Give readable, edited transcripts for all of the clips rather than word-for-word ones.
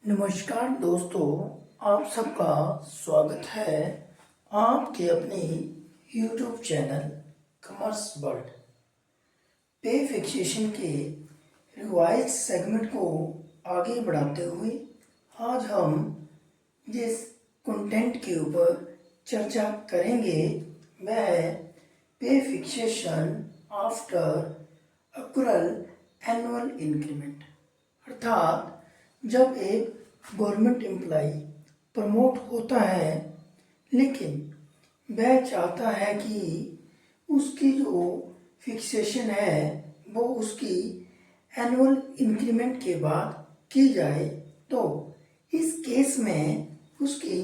नमस्कार दोस्तों, आप सबका स्वागत है आपके अपने YouTube चैनल कॉमर्स वर्ल्ड। पे फिक्सेशन के रिवाइज सेगमेंट को आगे बढ़ाते हुए आज हम जिस कंटेंट के ऊपर चर्चा करेंगे वह है pay fixation after accrual annual increment. अर्थात जब एक गवर्नमेंट एम्प्लॉय प्रमोट होता है लेकिन वह चाहता है कि उसकी जो फिक्सेशन है वो उसकी एनुअल इंक्रीमेंट के बाद की जाए, तो इस केस में उसकी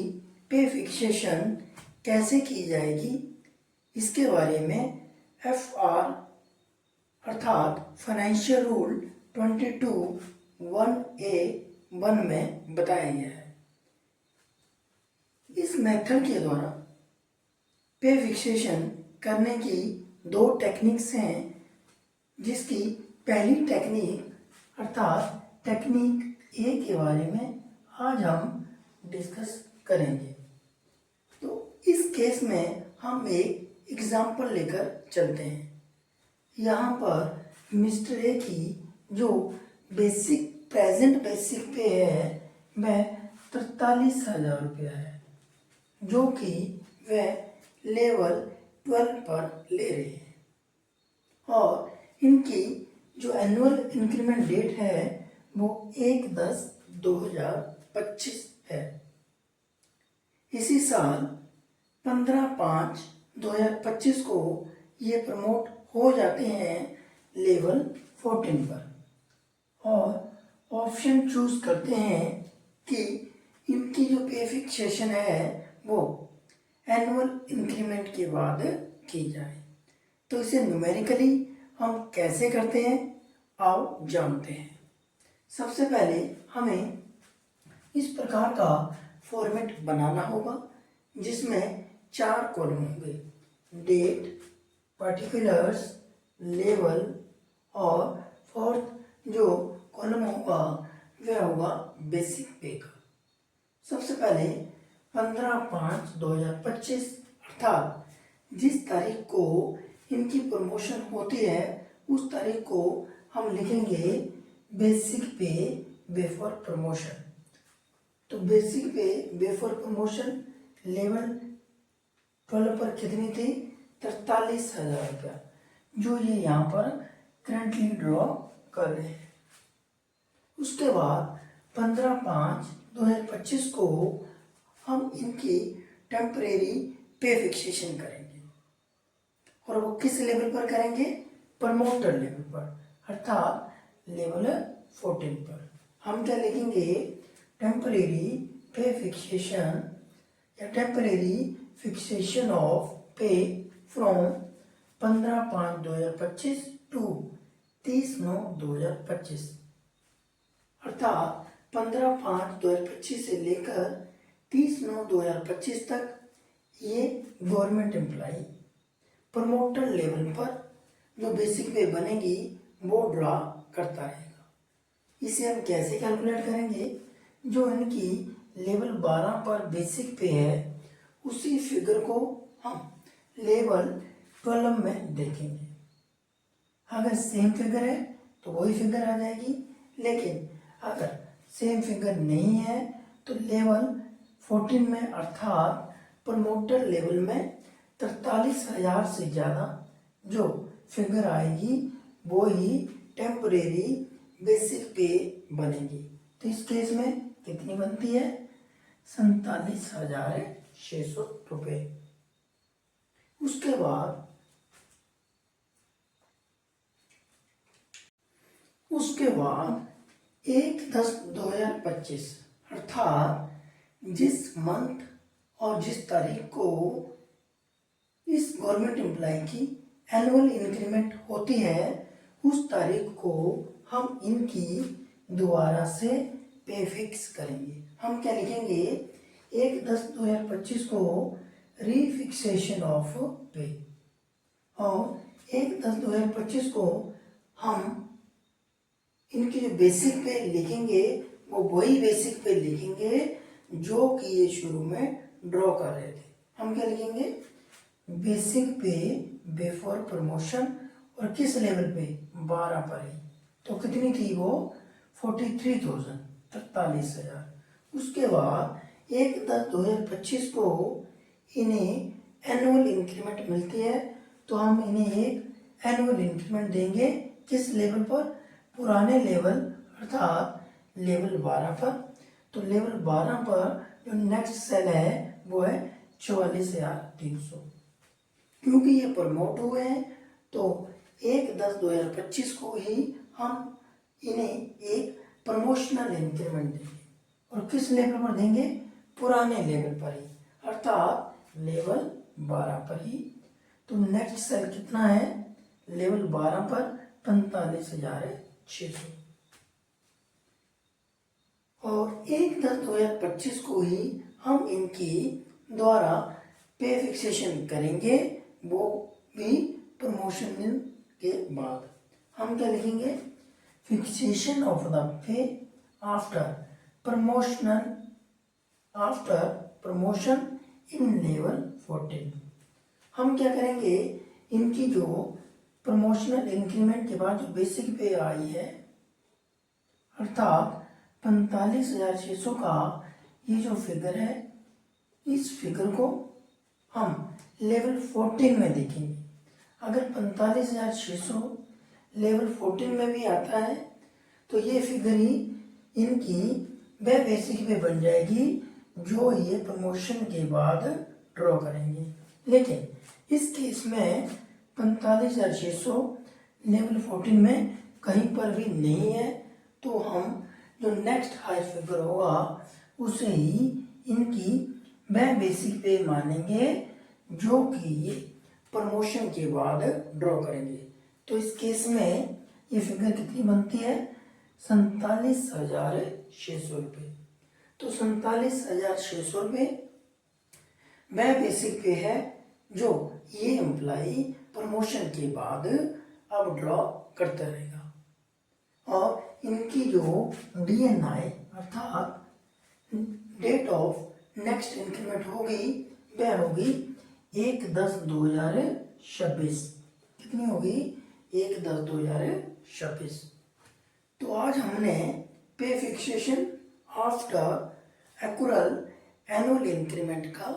पे फिक्सेशन कैसे की जाएगी, इसके बारे में FR अर्थात फाइनेंशियल रूल 22(1)(a)(1) में बताया गया है। इस मेथड के द्वारा पे फिक्सेशन करने की दो टेक्निक्स हैं, जिसकी पहली टेक्निक अर्थात टेक्निक ए के बारे में आज हम डिस्कस करेंगे। तो इस केस में हम एक एग्जाम्पल लेकर चलते हैं। यहाँ पर मिस्टर ए की जो प्रेजेंट बेसिक पे है वह 43,000 रुपया है, जो कि वह लेवल 12 पर ले रहे हैं और इनकी जो एनुअल इंक्रीमेंट डेट है वो 1/10/2025 है। इसी साल 15/5/2025 को ये प्रमोट हो जाते हैं लेवल 14 पर और ऑप्शन चूज करते हैं कि इनकी जो पे फिक्सेशन है वो एनुअल इंक्रीमेंट के बाद की जाए। तो इसे न्यूमेरिकली हम कैसे करते हैं, आओ जानते हैं। सबसे पहले हमें इस प्रकार का फॉर्मेट बनाना होगा जिसमें 4 कॉलम होंगे: डेट, पर्टिकुलर्स, लेवल और फोर्थ जो कॉलम होगा वह होगा बेसिक पे का। सबसे पहले 15/5/2025 अर्थात जिस तारीख को इनकी प्रमोशन होती है उस तारीख को हम लिखेंगे बेसिक पे बिफोर प्रमोशन। तो बेसिक पे बिफोर प्रमोशन लेवल 12 पर कितनी थी? 43,000 रुपया, जो ये यहाँ पर करंटली ड्रॉ कर रहे हैं। उसके बाद 15/5/2025 को हम इनकी टेम्परेरी पे फिक्सेशन करेंगे और वो किस लेवल पर करेंगे? प्रमोटर लेवल पर, अर्थात लेवल 14 पर। हम क्या लिखेंगे? टेम्परेरी पे फिक्सेशन या टेम्परेरी फिक्सेशन ऑफ पे फ्रॉम 15/5/2025 टू 30/9/2025, अर्थात 15/5/2025 से लेकर 30/9/2025 तक ये गवर्नमेंट एम्प्लॉय प्रमोटर लेवल पर जो बेसिक पे बनेगी वो ड्रा करता रहेगा। इसे हम कैसे कैलकुलेट करेंगे? जो इनकी लेवल 12 पर बेसिक पे है उसी फिगर को हम लेवल 12 में देखेंगे। अगर सेम फिगर है तो वही फिगर आ जाएगी, लेकिन अगर सेम फिगर नहीं है तो लेवल 14 में अर्थात प्रमोटर लेवल में 43,000 से ज़्यादा जो फिगर आएगी वो ही टेम्परेरी बेसिक पे बनेगी। तो इस केस में कितनी बनती है? 47,600 रुपये। उसके बाद 1/10/2025 अर्थात जिस मंथ और जिस तारीख को इस गवर्नमेंट एम्प्लॉय की एनुअल इंक्रीमेंट होती है उस तारीख को हम इनकी दोबारा से पे फिक्स करेंगे। हम क्या लिखेंगे? 1/10/2025 को रीफिक्सेशन ऑफ पे और 1/10/2025 को हम इनकी जो बेसिक पे लिखेंगे वो वही बेसिक पे लिखेंगे जो कि ये शुरू में ड्रॉ कर रहे थे। हम क्या लिखेंगे, बेसिक पे बिफोर प्रमोशन, और किस लेवल पे, 12 पर ही। तो कितनी थी वो, 43,000, 43,000। उसके बाद 1/10/2025 को इन्हें एनुअल इंक्रीमेंट मिलती है, तो हम इन्हें एक एनुअल इंक्रीमेंट देंगे किस लेवल पर, पुराने लेवल अर्थात लेवल 12 पर। तो लेवल 12 पर जो नेक्स्ट सेल है वो है 44,300। क्योंकि ये प्रमोट हुए हैं तो 1/10/2025 को ही हम इन्हें एक प्रमोशनल इंक्रीमेंट देंगे, और किस लेवल पर देंगे, पुराने लेवल पर ही अर्थात लेवल 12 पर ही। तो नेक्स्ट सेल कितना है, लेवल 12 पर 45,600। और 1/10/2025 को ही हम इनकी द्वारा पे फिक्सेशन करेंगे, वो भी प्रमोशन के बाद। हम क्या लिखेंगे, fixation of the pay after promotion in level 14। हम क्या करेंगे, इनकी जो प्रमोशनल इंक्रीमेंट के बाद जो बेसिक पे आई है अर्थात 45,600 का ये जो फिगर है, इस फिगर को हम लेवल 14 में देखेंगे। अगर 45,600 लेवल 14 में भी आता है तो ये फिगर ही इनकी वह बेसिक पे बन जाएगी जो ये प्रमोशन के बाद ड्रॉ करेंगे। लेकिन इस केस में 45,600 लेवल 14 में कहीं पर भी नहीं है, तो हम जो नेक्स्ट हाई फिगर होगा उसे ही इनकी वह बेसिक पे मानेंगे जो कि ये प्रमोशन के बाद ड्रॉ करेंगे। तो इस केस में ये फिगर कितनी बनती है, 47,600 रुपये। तो 47,600 रुपये वह बेसिक पे है जो ये एम्प्लाई प्रमोशन के बाद अब ड्रॉ करता रहेगा। और इनकी जो DNI अर्थात डेट ऑफ नेक्स्ट इंक्रीमेंट होगी वह होगी 1/10/2026। कितनी होगी, 1/10/2026। तो आज हमने पे fixation after accrual annual increment का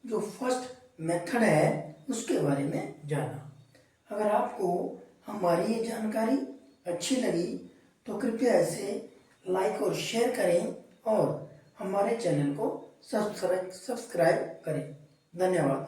जो फर्स्ट मेथड है उसके बारे में जाना। अगर आपको हमारी ये जानकारी अच्छी लगी तो कृपया इसे लाइक और शेयर करें और हमारे चैनल को सब्सक्राइब करें। धन्यवाद।